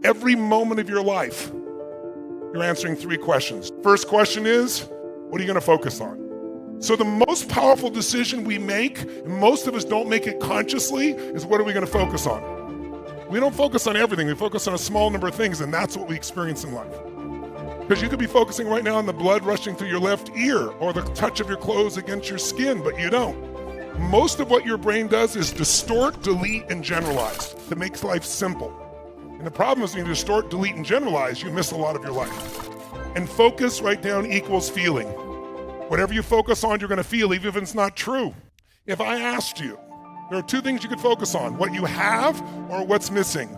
Every moment of your life, you're answering 3 questions. First question is, what are you going to focus on? So the most powerful decision we make, and most of us don't make it consciously, is what are we going to focus on? We don't focus on everything. We focus on a small number of things, and that's what we experience in life. Because you could be focusing right now on the blood rushing through your left ear or the touch of your clothes against your skin, but you don't. Most of what your brain does is distort, delete, and generalize to make life simple. And the problem is when you distort, delete, and generalize, you miss a lot of your life. And focus, write down, equals feeling. Whatever you focus on, you're going to feel, even if it's not true. If I asked you, there are 2 things you could focus on, what you have or what's missing.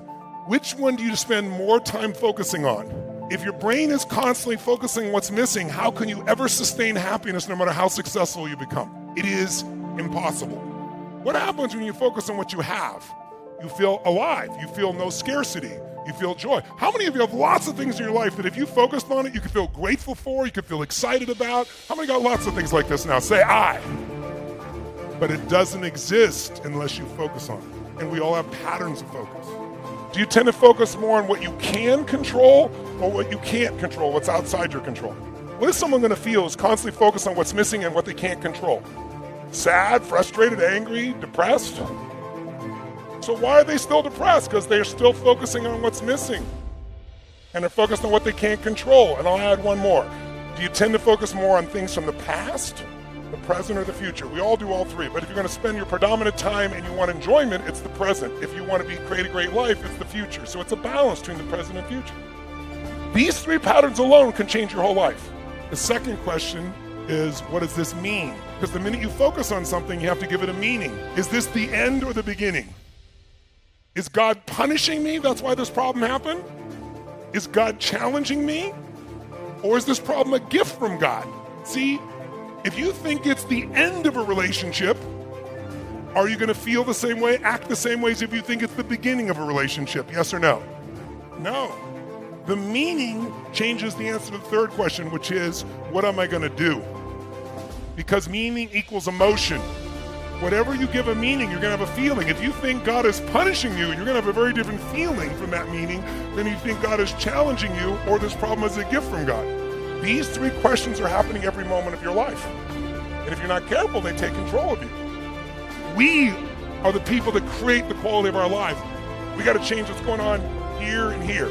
Which one do you spend more time focusing on? If your brain is constantly focusing on what's missing, how can you ever sustain happiness no matter how successful you become? It is impossible. What happens when you focus on what you have? You feel alive. You feel no scarcity. You feel joy. How many of you have lots of things in your life that if you focused on it, you could feel grateful for, you could feel excited about? How many got lots of things like this now? Say I. But it doesn't exist unless you focus on it. And we all have patterns of focus. Do you tend to focus more on what you can control or what you can't control, what's outside your control? What is someone going to feel who's constantly focused on what's missing and what they can't control? Sad, frustrated, angry, depressed? So why are they still depressed? Because they're still focusing on what's missing. And they're focused on what they can't control. And I'll add one more. Do you tend to focus more on things from the past, the present, or the future? We all do all 3. But if you're going to spend your predominant time and you want enjoyment, it's the present. If you want to create a great life, it's the future. So it's a balance between the present and future. These 3 patterns alone can change your whole life. The second question is, what does this mean? Because the minute you focus on something, you have to give it a meaning. Is this the end or the beginning? Is God punishing me? That's why this problem happened? Is God challenging me? Or is this problem a gift from God? See, if you think it's the end of a relationship, are you going to feel the same way, act the same way as if you think it's the beginning of a relationship? Yes or no? No. The meaning changes the answer to the third question, which is, what am I going to do? Because meaning equals emotion. Whatever you give a meaning, you're going to have a feeling. If you think God is punishing you, you're going to have a very different feeling from that meaning than you think God is challenging you or this problem is a gift from God. These 3 questions are happening every moment of your life. And if you're not careful, they take control of you. We are the people that create the quality of our lives. We got to change what's going on here and here.